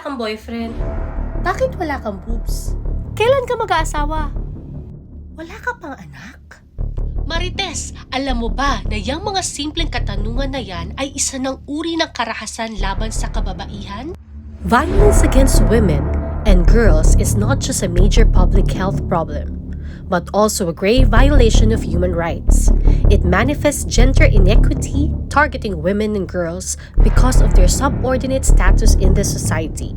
kang boyfriend? Bakit wala kang boobs? Kailan ka mag-aasawa? Wala ka pang anak? Marites, alam mo ba na yung mga simpleng katanungan na yan ay isa ng uri ng karahasan laban sa kababaihan? Violence against women and girls is not just a major public health problem, but also a grave violation of human rights. It manifests gender inequity, targeting women and girls because of their subordinate status in the society.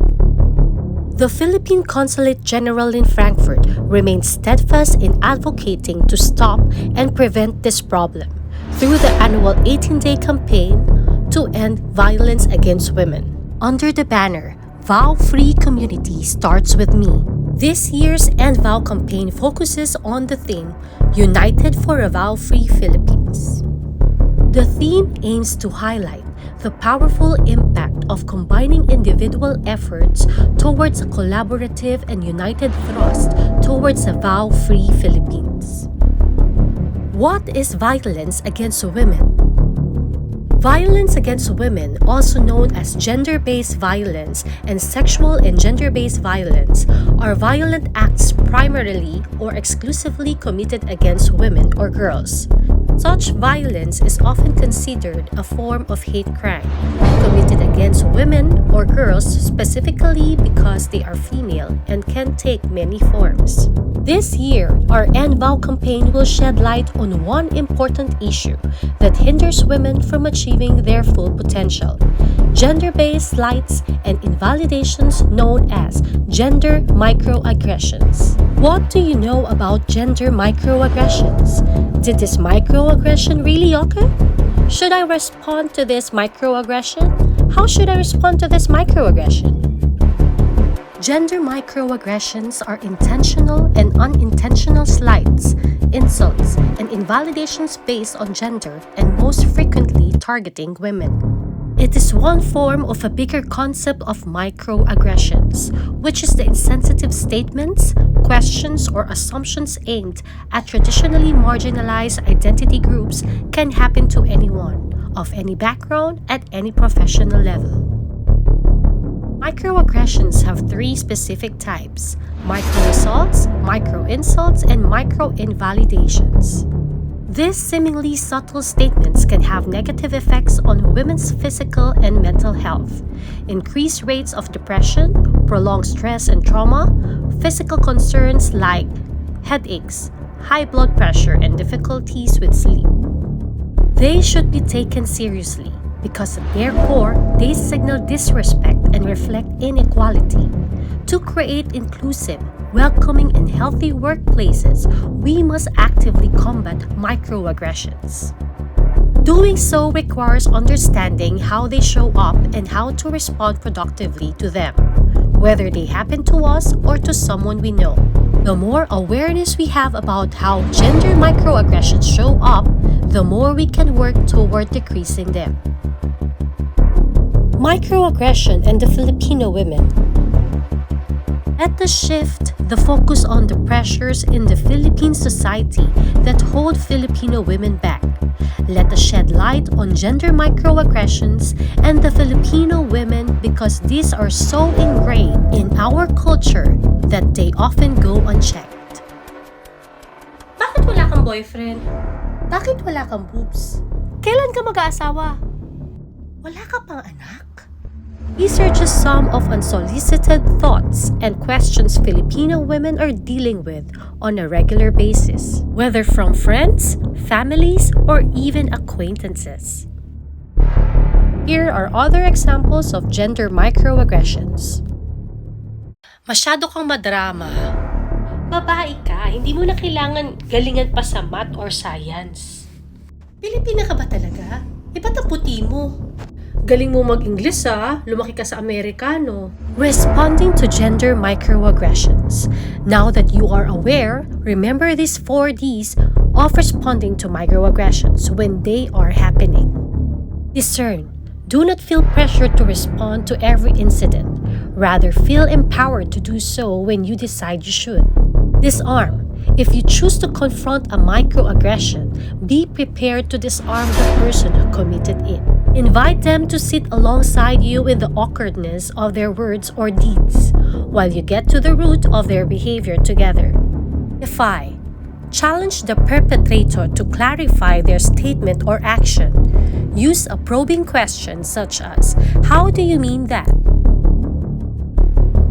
The Philippine Consulate General in Frankfurt remains steadfast in advocating to stop and prevent this problem through the annual 18-day campaign to end violence against women. Under the banner, Vow-Free Community Starts With Me. This year's End Vow campaign focuses on the theme, United for a Vow-Free Philippines. The theme aims to highlight the powerful impact of combining individual efforts towards a collaborative and united thrust towards a vow-free Philippines. What is violence against women? Violence against women, also known as gender-based violence and sexual and gender-based violence, are violent acts primarily or exclusively committed against women or girls. Such violence is often considered a form of hate crime, committed against women or girls specifically because they are female and can take many forms. This year, our End Vow campaign will shed light on one important issue that hinders women from achieving their full potential: gender-based slights and invalidations known as gender microaggressions. What do you know about gender microaggressions? Did this microaggression really occur? Should I respond to this microaggression? How should I respond to this microaggression? Gender microaggressions are intentional and unintentional slights, insults, and invalidations based on gender and most frequently targeting women. It is one form of a bigger concept of microaggressions, which is the insensitive statements, questions, or assumptions aimed at traditionally marginalized identity groups can happen to anyone, of any background, at any professional level. Microaggressions have three specific types: micro-assaults, micro-insults, and micro-invalidations. These seemingly subtle statements can have negative effects on women's physical and mental health, increased rates of depression, prolonged stress and trauma, physical concerns like headaches, high blood pressure, and difficulties with sleep. They should be taken seriously because at their core, they signal disrespect and reflect inequality. To create inclusive, welcoming, and healthy workplaces, we must actively combat microaggressions. Doing so requires understanding how they show up and how to respond productively to them, whether they happen to us or to someone we know. The more awareness we have about how gender microaggressions show up, the more we can work toward decreasing them. Microaggression and the Filipino women. Let us shift the focus on the pressures in the Philippine society that hold Filipino women back. Let us shed light on gender microaggressions and the Filipino women because these are so ingrained in our culture that they often go unchecked. Bakit wala kang boyfriend? Bakit wala kang boobs? Kailan ka mag-aasawa? Wala ka pang anak? These are just some of unsolicited thoughts and questions Filipino women are dealing with on a regular basis, whether from friends, families, or even acquaintances. Here are other examples of gender microaggressions. Masyado kang madrama. Babae ka, hindi mo na kailangan galingan pa sa math or science. Pilipina ka ba talaga? Ba't ang puti mo? Galing mo mag-Ingles lumaki ka sa Amerikano. Responding to gender microaggressions. Now that you are aware, remember these 4 Ds of responding to microaggressions when they are happening. Discern. Do not feel pressured to respond to every incident. Rather, feel empowered to do so when you decide you should. Disarm. If you choose to confront a microaggression, be prepared to disarm the person who committed it. Invite them to sit alongside you in the awkwardness of their words or deeds, while you get to the root of their behavior together. Defy. Challenge the perpetrator to clarify their statement or action. Use a probing question such as, "How do you mean that?"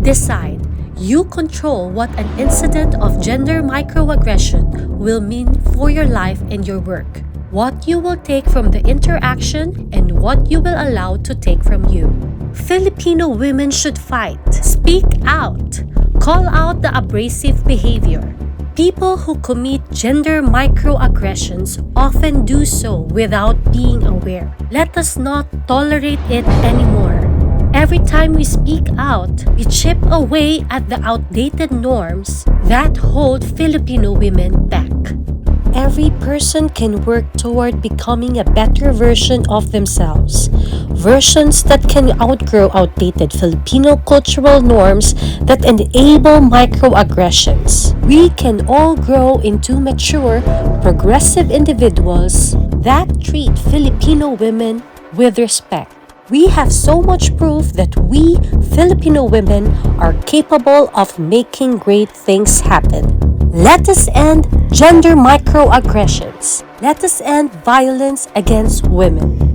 Decide. You control what an incident of gender microaggression will mean for your life and your work, what you will take from the interaction, and what you will allow to take from you. Filipino women should fight. Speak out. Call out the abrasive behavior. People who commit gender microaggressions often do so without being aware. Let us not tolerate it anymore. Every time we speak out, we chip away at the outdated norms that hold Filipino women back. Every person can work toward becoming a better version of themselves. Versions that can outgrow outdated Filipino cultural norms that enable microaggressions. We can all grow into mature, progressive individuals that treat Filipino women with respect. We have so much proof that we, Filipino women, are capable of making great things happen. Let us end gender microaggressions. Let us end violence against women.